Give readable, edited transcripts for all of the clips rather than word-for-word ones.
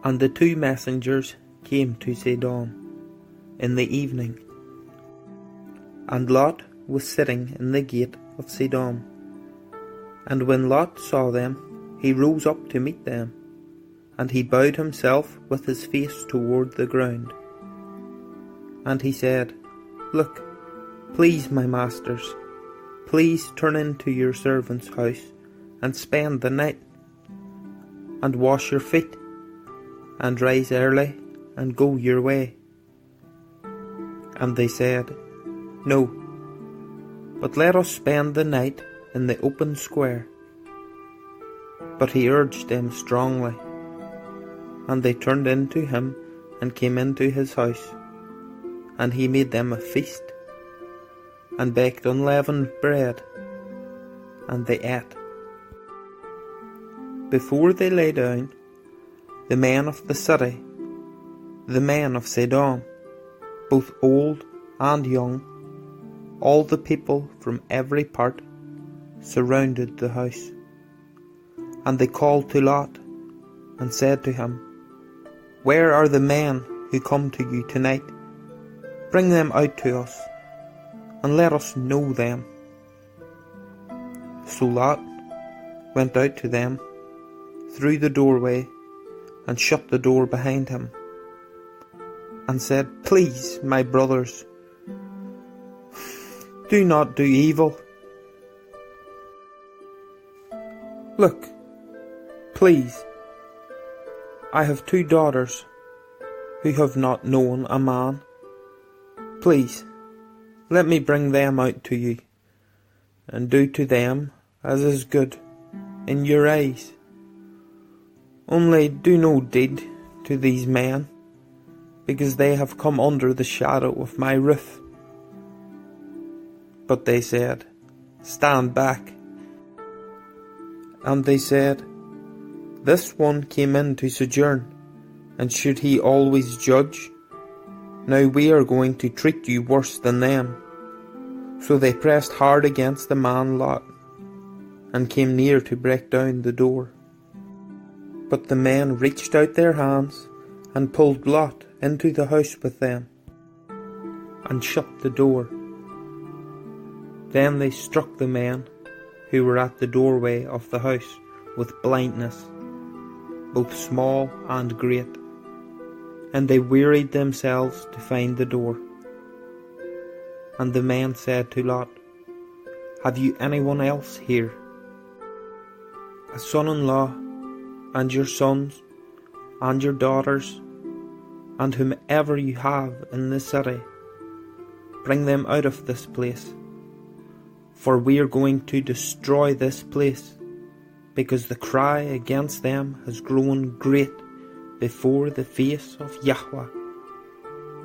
And the two messengers came to Sodom in the evening, and Lot was sitting in the gate of Sodom. And when Lot saw them, he rose up to meet them, and he bowed himself with his face toward the ground. And he said, Look, please, my masters, please turn into your servant's house and spend the night, and wash your feet, and rise early, and go your way. And they said, No, but let us spend the night in the open square. But he urged them strongly, and they turned in to him and came into his house, and he made them a feast, and baked unleavened bread, and they ate. Before they lay down, the men of the city, the men of Sodom, both old and young, all the people from every part, surrounded the house. And they called to Lot, and said to him, Where are the men who come to you tonight? Bring them out to us, and let us know them. So Lot went out to them through the doorway, and shut the door behind him, and said, Please, my brothers, do not do evil. Look, please, I have 2 daughters who have not known a man. Please, let me bring them out to you, and do to them as is good in your eyes. Only do no deed to these men, because they have come under the shadow of my roof. But they said, Stand back. And they said, This one came in to sojourn, and should he always judge? Now we are going to treat you worse than them. So they pressed hard against the man Lot, and came near to break down the door. But the men reached out their hands, and pulled Lot into the house with them, and shut the door. Then they struck the men who were at the doorway of the house with blindness, both small and great, and they wearied themselves to find the door. And the men said to Lot, Have you anyone else here? A son-in-law, and your sons, and your daughters, and whomever you have in the city, bring them out of this place, for we are going to destroy this place, because the cry against them has grown great before the face of Yahweh,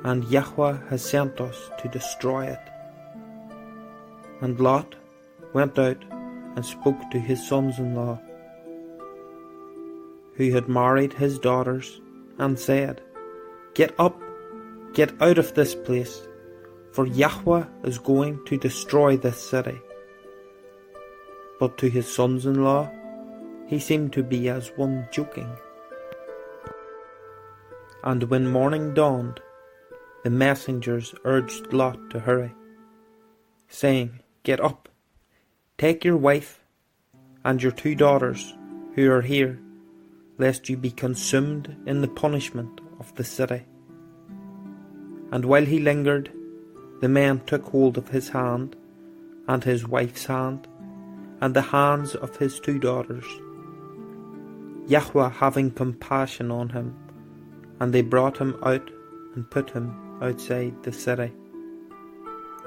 and Yahweh has sent us to destroy it. And Lot went out and spoke to his sons-in-law, who had married his daughters, and said, Get up, get out of this place, for Yahweh is going to destroy this city. But to his sons-in-law he seemed to be as one joking. And when morning dawned, the messengers urged Lot to hurry, saying, Get up, take your wife and your 2 daughters who are here, lest you be consumed in the punishment of the city. And while he lingered, the men took hold of his hand, and his wife's hand, and the hands of his 2 daughters, Yahweh having compassion on him, and they brought him out and put him outside the city.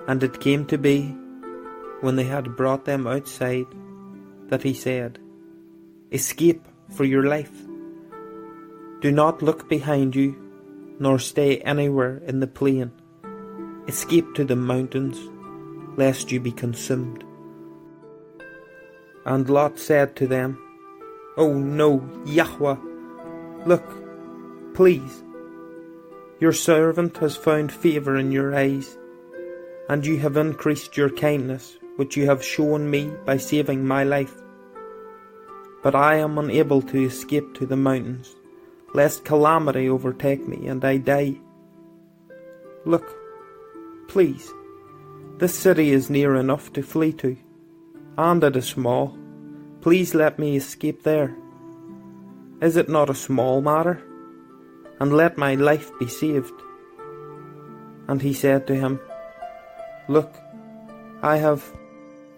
And it came to be, when they had brought them outside, that he said, Escape for your life. Do not look behind you, nor stay anywhere in the plain. Escape to the mountains, lest you be consumed. And Lot said to them, Oh no, Yahweh, look, please, your servant has found favour in your eyes, and you have increased your kindness, which you have shown me by saving my life. But I am unable to escape to the mountains, lest calamity overtake me and I die. Look, please, this city is near enough to flee to, and it is small. Please let me escape there. Is it not a small matter? And let my life be saved. And he said to him, Look, I have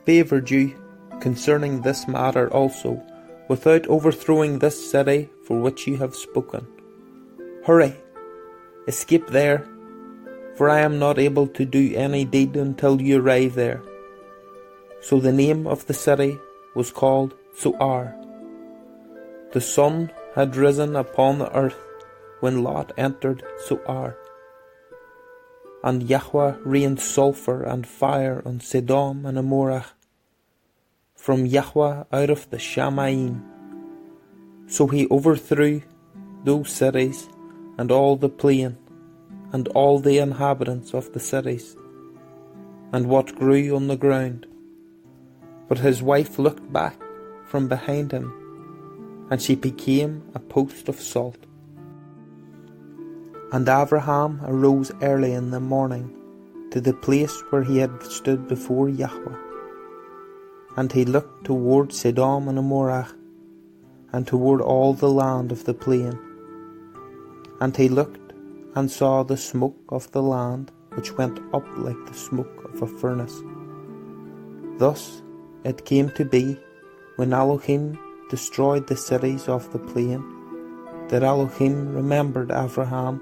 favoured you concerning this matter also, without overthrowing this city for which you have spoken. Hurry, escape there, for I am not able to do any deed until you arrive there. So the name of the city was called Zoar. The sun had risen upon the earth when Lot entered Zoar. And Yahweh rained sulphur and fire on Sodom and Gomorrah from Yahweh out of the Shamayim. So he overthrew those cities and all the plain and all the inhabitants of the cities and what grew on the ground. But his wife looked back from behind him, and she became a post of salt. And Abraham arose early in the morning to the place where he had stood before Yahweh. And he looked toward Sodom and Gomorrah, and toward all the land of the plain. And he looked and saw the smoke of the land, which went up like the smoke of a furnace. Thus it came to be, when Elohym destroyed the cities of the plain, that Elohym remembered Abraham,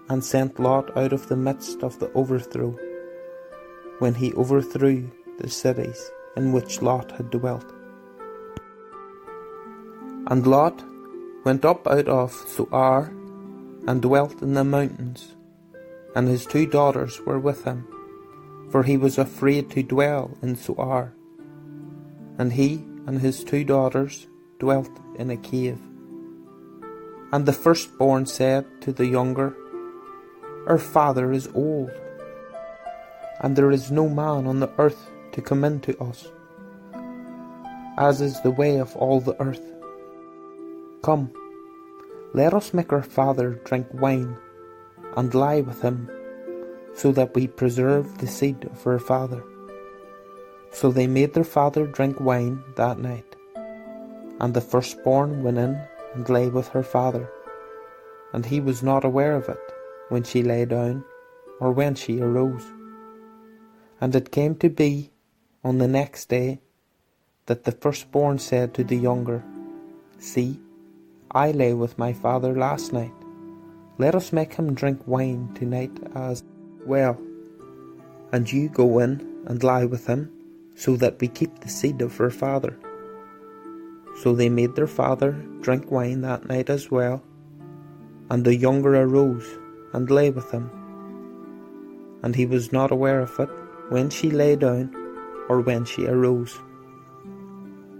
and sent Lot out of the midst of the overthrow, when he overthrew the cities in which Lot had dwelt. And Lot went up out of Zoar, and dwelt in the mountains, and his 2 daughters were with him, for he was afraid to dwell in Zoar. And he and his 2 daughters dwelt in a cave. And the firstborn said to the younger, Our father is old, and there is no man on the earth to come in to us, as is the way of all the earth. Come, let us make our father drink wine, and lie with him, so that we preserve the seed of our father. So they made their father drink wine that night. And the firstborn went in and lay with her father, and he was not aware of it when she lay down, or when she arose. And it came to be on the next day, that the firstborn said to the younger, See, I lay with my father last night. Let us make him drink wine tonight as well, and you go in and lie with him, so that we keep the seed of our father. So they made their father drink wine that night as well, and the younger arose and lay with him. And he was not aware of it when she lay down, or when she arose.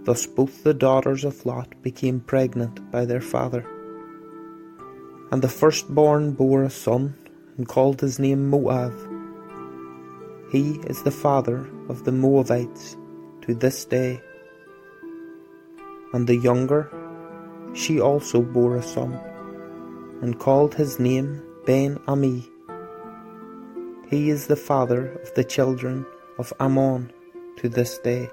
Thus both the daughters of Lot became pregnant by their father. And the firstborn bore a son, and called his name Moab. He is the father of the Moabites to this day. And the younger, she also bore a son, and called his name Ben-Ami. He is the father of the children of Ammon to this day.